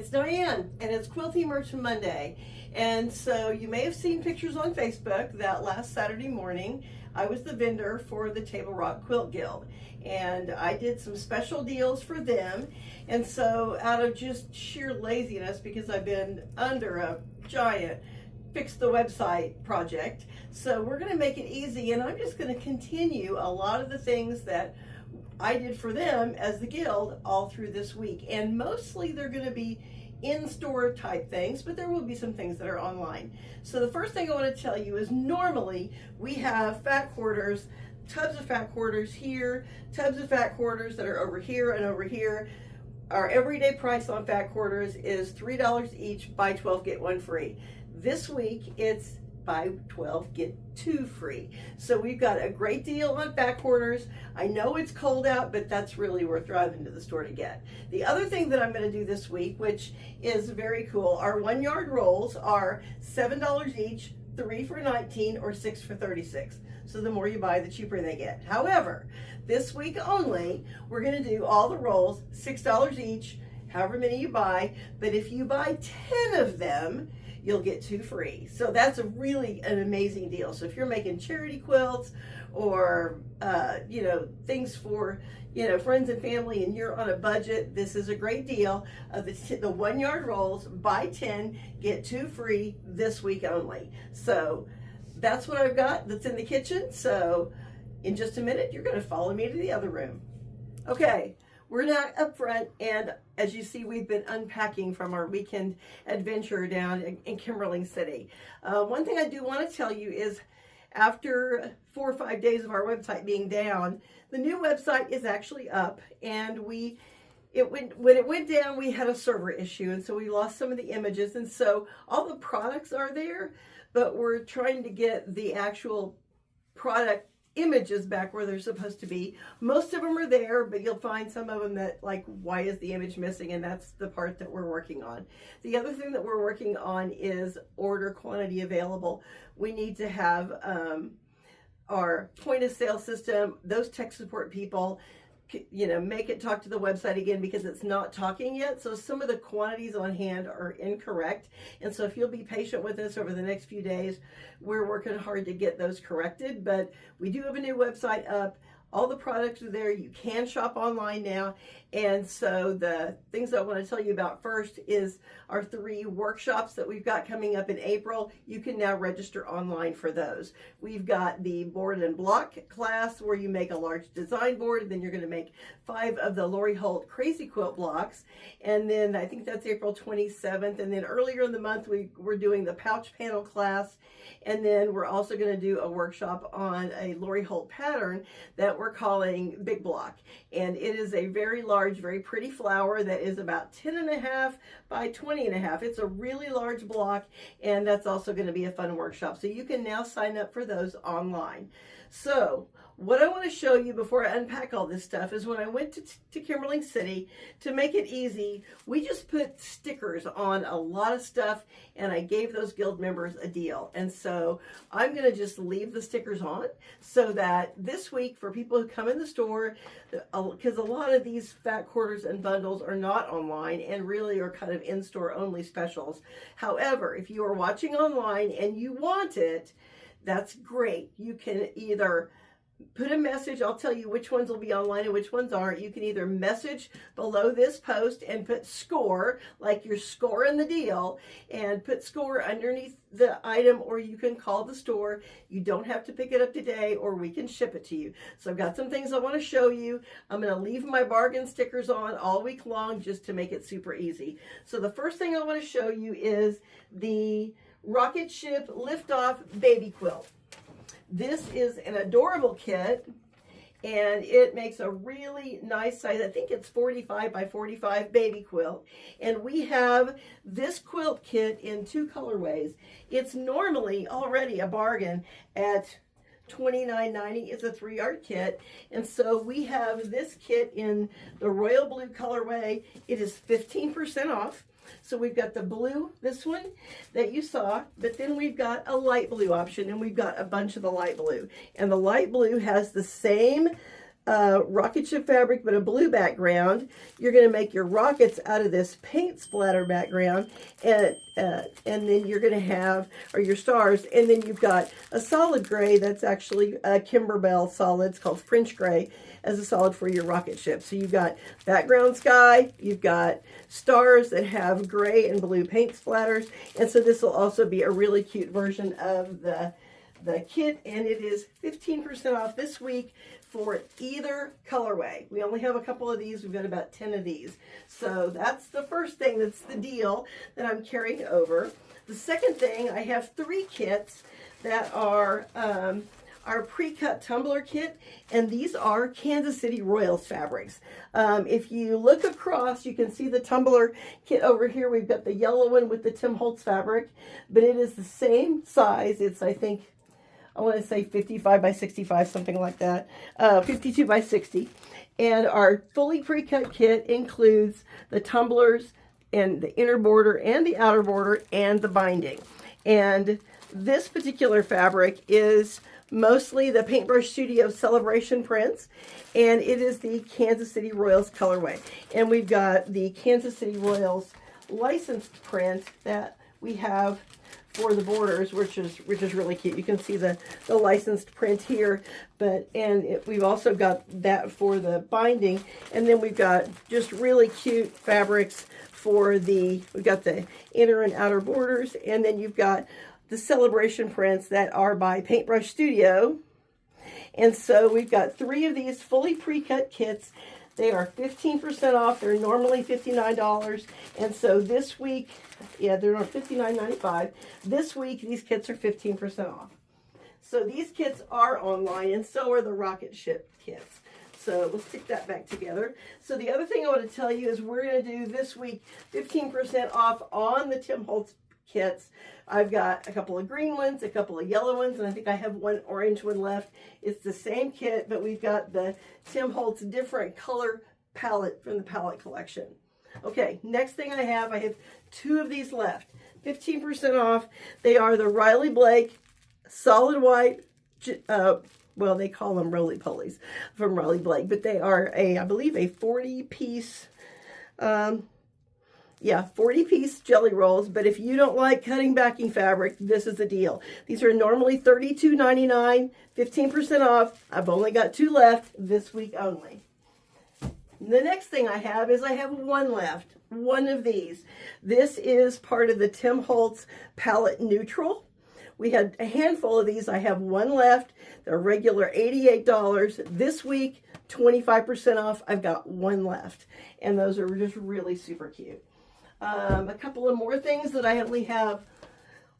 It's Diane, and it's Quilty Merch Monday. And so you may have seen pictures on Facebook that last Saturday morning, I was the vendor for the Table Rock Quilt Guild. And I did some special deals for them. And so out of just sheer laziness, because I've been under a giant fix the website project, so we're going to make it easy, and I'm just going to continue a lot of the things that I did for them as the guild all through this week. And mostly they're going to be in-store type things, but there will be some things that are online. So the first thing I want to tell you is normally we have fat quarters, tubs of fat quarters here, tubs of fat quarters that are over here and over here. Our everyday price on fat quarters is $3 each, buy 12, get one free. This week it's buy 12, get 2 free. So we've got a great deal on fat quarters. I know it's cold out, but that's really worth driving to the store to get. The other thing that I'm going to do this week, which is very cool, our 1 yard rolls are $7 each, 3 for $19 or 6 for $36. So the more you buy, the cheaper they get. However, this week only, we're going to do all the rolls, $6 each, however many you buy. But if you buy 10 of them, you'll get 2 free. So that's really an amazing deal. So if you're making charity quilts or, things for, friends and family, and you're on a budget, this is a great deal. The 1 yard rolls, buy 10, get 2 free this week only. So that's what I've got that's in the kitchen. So in just a minute, you're going to follow me to the other room. Okay. We're now up front, and as you see, we've been unpacking from our weekend adventure down in Kimberling City. One thing I do want to tell you is after 4 or 5 days of our website being down, the new website is actually up, and when it went down, we had a server issue, and so we lost some of the images, and so all the products are there, but we're trying to get the actual product images back where they're supposed to be. Most of them are there, but you'll find some of them that, like, why is the image missing? And that's the part that we're working on. The other thing that we're working on is order quantity available. We need to have our point of sale system, those tech support people, make it talk to the website again, because it's not talking yet. So some of the quantities on hand are incorrect. And so if you'll be patient with us over the next few days, we're working hard to get those corrected. But we do have a new website up. All the products are there. You can shop online now. And so the things I want to tell you about first is our 3 workshops that we've got coming up in April. You can now register online for those. We've got the board and block class where you make a large design board. Then you're going to make 5 of the Lori Holt Crazy Quilt blocks. And then I think that's April 27th. And then earlier in the month, we're doing the pouch panel class. And then we're also going to do a workshop on a Lori Holt pattern that we're calling Big Block. And it is a very large, very pretty flower that is about 10.5 by 20.5. It's a really large block, and that's also going to be a fun workshop. So you can now sign up for those online. So what I want to show you before I unpack all this stuff is when I went to Kimberling City, to make it easy, we just put stickers on a lot of stuff, and I gave those guild members a deal. And so I'm going to just leave the stickers on so that this week, for people who come in the store, because a lot of these fat quarters and bundles are not online and really are kind of in-store only specials. However, if you are watching online and you want it, that's great. You can either put a message. I'll tell you which ones will be online and which ones aren't. You can either message below this post and put score, like you're scoring the deal, and put score underneath the item, or you can call the store. You don't have to pick it up today, or we can ship it to you. So I've got some things I want to show you. I'm going to leave my bargain stickers on all week long just to make it super easy. So the first thing I want to show you is the Rocket Ship Liftoff Baby Quilt. This is an adorable kit, and it makes a really nice size. I think it's 45 by 45 baby quilt. And we have this quilt kit in 2 colorways. It's normally already a bargain at $29.90. It's a 3-yard kit. And so we have this kit in the royal blue colorway. It is 15% off. So we've got the blue, this one that you saw, but then we've got a light blue option, and we've got a bunch of the light blue. And the light blue has the same rocket ship fabric, but a blue background. You're going to make your rockets out of this paint splatter background, and then you're going to have, or your stars, and then you've got a solid gray that's actually a Kimberbell solid. It's called French gray as a solid for your rocket ship. So you've got background sky, you've got stars that have gray and blue paint splatters, and so this will also be a really cute version of the kit, and it is 15% off this week for either colorway. We only have a couple of these. We've got about 10 of these. So that's the first thing, that's the deal that I'm carrying over. The second thing, I have 3 kits that are our pre-cut tumbler kit, and these are Kansas City Royals fabrics. If you look across, you can see the tumbler kit over here. We've got the yellow one with the Tim Holtz fabric, but it is the same size. It's, I think, I want to say 55 by 65, something like that, 52 by 60. And our fully pre-cut kit includes the tumblers and the inner border and the outer border and the binding. And this particular fabric is mostly the Paintbrush Studio Celebration prints, and it is the Kansas City Royals colorway. And we've got the Kansas City Royals licensed print that we have for the borders, which is really cute. You can see the licensed print here, we've also got that for the binding, and then we've got just really cute fabrics for we've got the inner and outer borders, and then you've got the celebration prints that are by Paintbrush Studio. And so we've got 3 of these fully pre-cut kits. They are 15% off. They're normally $59. And so this week, yeah, they're on $59.95. This week, these kits are 15% off. So these kits are online, and so are the rocket ship kits. So let's stick that back together. So the other thing I want to tell you is we're going to do this week 15% off on the Tim Holtz kits. I've got a couple of green ones, a couple of yellow ones, and I think I have one orange one left. It's the same kit, but we've got the Tim Holtz different color palette from the palette collection. Okay, next thing I have 2 of these left. 15% off. They are the Riley Blake solid white, well, they call them roly-polies from Riley Blake, but they are I believe a 40-piece 40-piece jelly rolls, but if you don't like cutting backing fabric, this is the deal. These are normally $32.99, 15% off. I've only got 2 left this week only. The next thing I have 1 left, 1 of these. This is part of the Tim Holtz Palette Neutral. We had a handful of these. I have 1 left. They're regular $88. This week, 25% off. I've got 1 left, and those are just really super cute. A couple of more things that I only have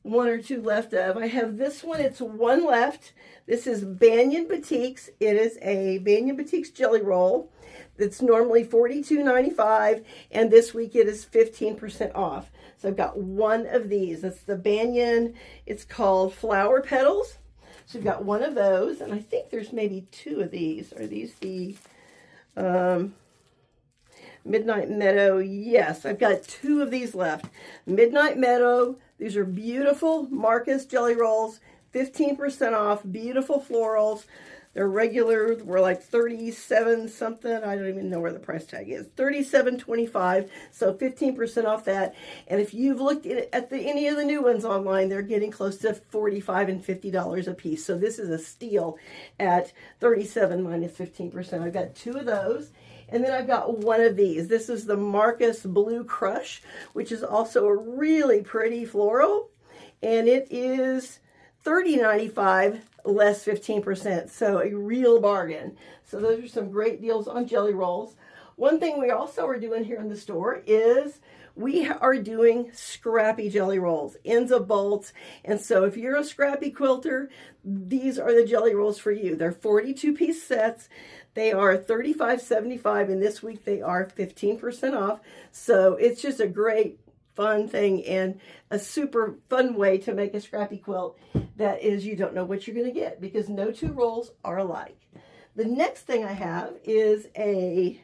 1 or 2 left of. I have this one. It's 1 left. This is Banyan Batiks. It is a Banyan Batiks jelly roll. It's normally $42.95, and this week it is 15% off. So I've got 1 of these. That's the Banyan. It's called Flower Petals. So I've got 1 of those, and I think there's maybe 2 of these. Are these the Midnight Meadow? Yes, I've got 2 of these left. Midnight Meadow. These are beautiful Marcus jelly rolls, 15% off, beautiful florals. They're regular, we're like 37 something. I don't even know where the price tag is. $37.25, so 15% off that. And if you've looked at any of the new ones online, they're getting close to $45 and $50 a piece. So this is a steal at $37 minus 15%. I've got 2 of those. And then I've got 1 of these. This is the Marcus Blue Crush, which is also a really pretty floral. And it is $30.95 less 15%, so a real bargain. So those are some great deals on jelly rolls. One thing we also are doing here in the store is we are doing scrappy jelly rolls, ends of bolts. And so if you're a scrappy quilter, these are the jelly rolls for you. They're 42-piece sets. They are $35.75, and this week they are 15% off. So it's just a great fun thing and a super fun way to make a scrappy quilt that is, you don't know what you're going to get because no 2 rolls are alike. The next thing I have is a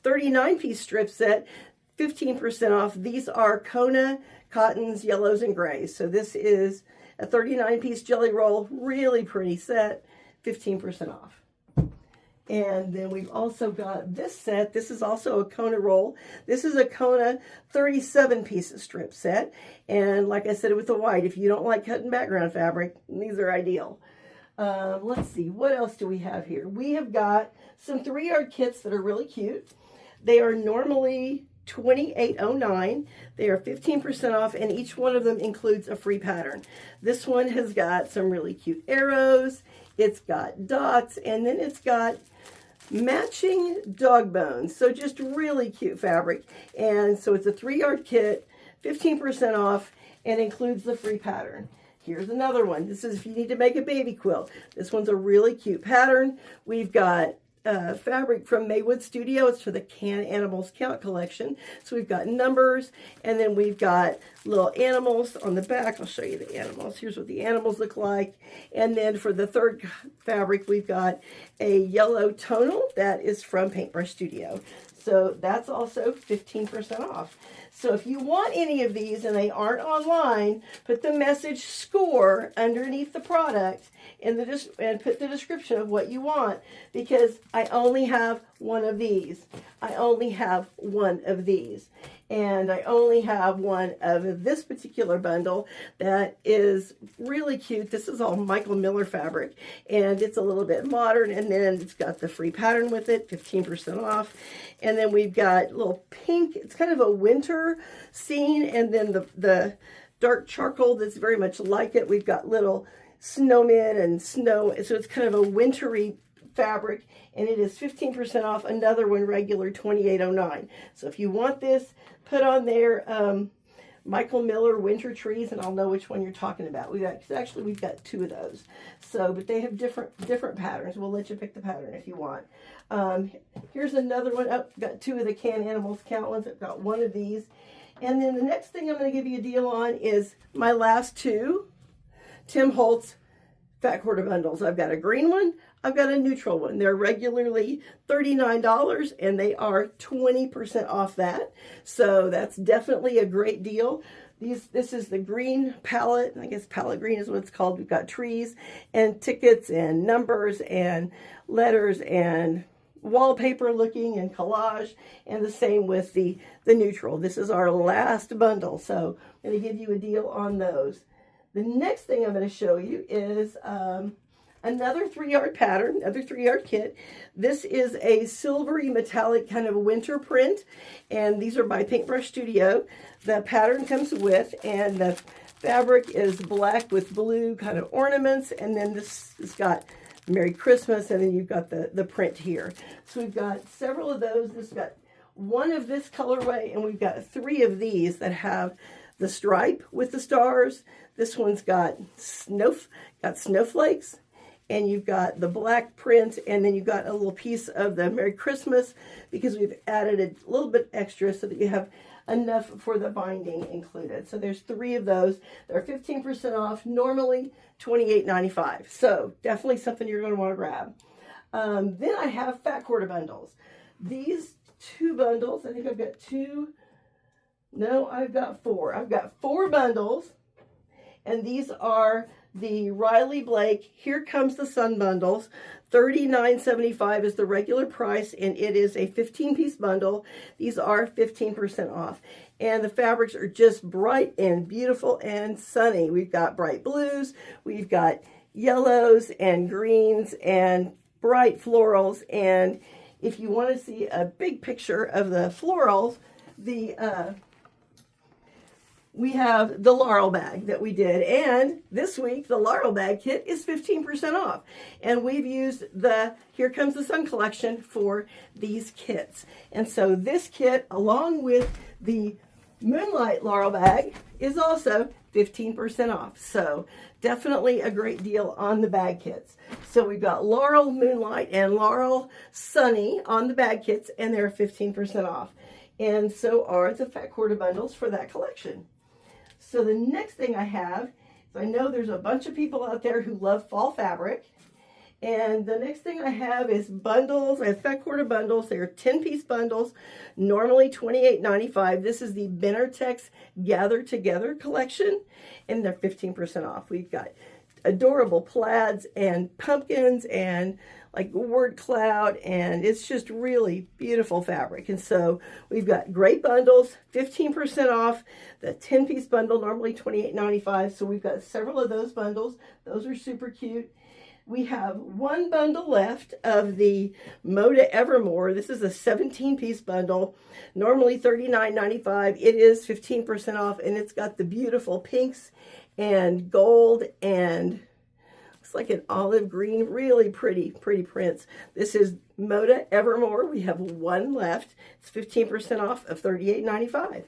39-piece strip set, 15% off. These are Kona cottons, yellows, and grays. So this is a 39-piece jelly roll, really pretty set, 15% off. And then we've also got this set. This is also a Kona roll. This is a Kona 37 pieces strip set. And like I said with the white, if you don't like cutting background fabric, these are ideal. Let's see, what else do we have here? We have got some 3-yard kits that are really cute. They are normally $28.09. They are 15% off, and each one of them includes a free pattern. This one has got some really cute arrows. It's got dots, and then it's got matching dog bones. So just really cute fabric. And so it's a 3-yard kit, 15% off, and includes the free pattern. Here's another one. This is if you need to make a baby quilt. This one's a really cute pattern. We've got fabric from Maywood Studio. It's for the Can Animals Count collection. So we've got numbers, and then we've got little animals on the back. I'll show you the animals. Here's what the animals look like. And then for the third fabric, we've got a yellow tonal that is from Paintbrush Studio. So that's also 15% off. So if you want any of these and they aren't online, put the message SCORE underneath the product and put the description of what you want, because I only have one of these. I only have one of these. And I only have one of this particular bundle that is really cute. This is all Michael Miller fabric, and it's a little bit modern, and then it's got the free pattern with it, 15% off. And then we've got little pink, it's kind of a winter scene, and then the dark charcoal that's very much like it. We've got little snowmen and snow, so it's kind of a wintry fabric, and it is 15% off. Another one regular $28.09. So if you want this, put on there Michael Miller winter trees, and I'll know which one you're talking about. We've got 2 of those. So, but they have different patterns. We'll let you pick the pattern if you want. Here's another one. Oh, got 2 of the Can Animals Count ones. I've got 1 of these. And then the next thing I'm going to give you a deal on is my last 2 Tim Holtz fat quarter bundles. I've got a green one. I've got a neutral one. They're regularly $39, and they are 20% off that. So that's definitely a great deal. This is the green palette. I guess palette green is what it's called. We've got trees and tickets and numbers and letters and wallpaper looking and collage, and the same with the neutral. This is our last bundle, so I'm going to give you a deal on those. The next thing I'm going to show you is another 3-yard pattern, another 3-yard kit. This is a silvery metallic kind of winter print, and these are by Paintbrush Studio. The pattern comes with, and the fabric is black with blue kind of ornaments, and then this has got Merry Christmas, and then you've got the print here. So we've got several of those. This got 1 of this colorway, and we've got 3 of these that have the stripe with the stars. This one's got snowflakes, and you've got the black print, and then you've got a little piece of the Merry Christmas, because we've added a little bit extra so that you have enough for the binding included. So there's 3 of those. They're 15% off, normally $28.95. So definitely something you're going to want to grab. Then I have fat quarter bundles. These 2 bundles, I think I've got 2. No, I've got 4. I've got 4 bundles, and these are the Riley Blake Here Comes the Sun bundles. $39.75 is the regular price, and it is a 15-piece bundle. These are 15% off, and the fabrics are just bright and beautiful and sunny. We've got bright blues, we've got yellows and greens and bright florals, and if you want to see a big picture of the florals, we have the Laurel bag that we did, and this week the Laurel bag kit is 15% off, and we've used the Here Comes the Sun collection for these kits. And so this kit, along with the Moonlight Laurel bag, is also 15% off. So definitely a great deal on the bag kits. So we've got Laurel Moonlight and Laurel Sunny on the bag kits, and they're 15% off. And so are the fat quarter bundles for that collection. So the next thing I have is, I know there's a bunch of people out there who love fall fabric. And the next thing I have is bundles. I have fat quarter bundles. They are 10-piece bundles, normally $28.95. This is the Benartex Gather Together collection, and they're 15% off. We've got adorable plaids and pumpkins and like word cloud, and it's just really beautiful fabric. And so we've got great bundles, 15% off. The 10-piece bundle, normally $28.95. So we've got several of those bundles. Those are super cute. We have one bundle left of the Moda Evermore. This is a 17-piece bundle, normally $39.95. It is 15% off, and it's got the beautiful pinks and gold and looks like an olive green, really pretty prints. This is Moda Evermore. We have one left. It's 15% off of $38.95.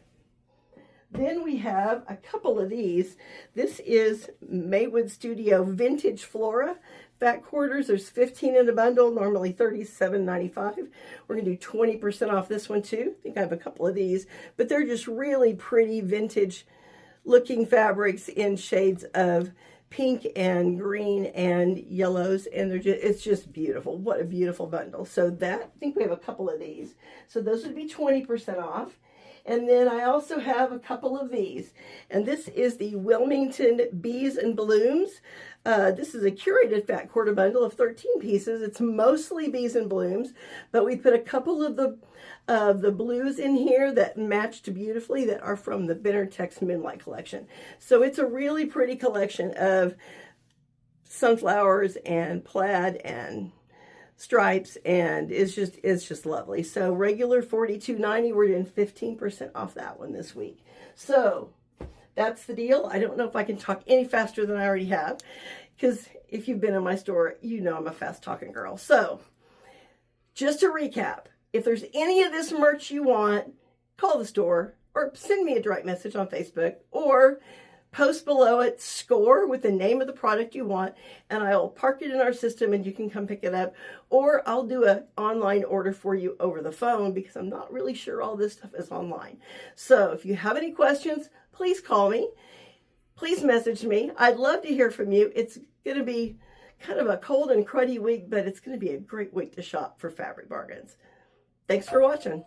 Then we have a couple of these. This is Maywood Studio Vintage Flora Fat Quarters. There's 15 in the bundle, normally $37.95. We're going to do 20% off this one too. I think I have a couple of these, but they're just really pretty vintage looking fabrics in shades of pink and green and yellows, and it's just beautiful. What a beautiful bundle. So that, I think we have a couple of these. So those would be 20% off. And then I also have a couple of these. And this is the Wilmington Bees and Blooms. This is a curated fat quarter bundle of 13 pieces. It's mostly bees and blooms, but we put a couple of the blues in here that matched beautifully that are from the Benartex Moonlight collection. So it's a really pretty collection of sunflowers and plaid and stripes, and it's just lovely. So regular $42.90, we're doing 15% off that one this week. So that's the deal. I don't know if I can talk any faster than I already have, because if you've been in my store, you know I'm a fast talking girl. So just to recap, if there's any of this merch you want, call the store or send me a direct message on Facebook, or post below it, score with the name of the product you want, and I'll park it in our system and you can come pick it up. Or I'll do an online order for you over the phone, because I'm not really sure all this stuff is online. So if you have any questions, please call me. Please message me. I'd love to hear from you. It's going to be kind of a cold and cruddy week, but it's going to be a great week to shop for fabric bargains. Thanks for watching.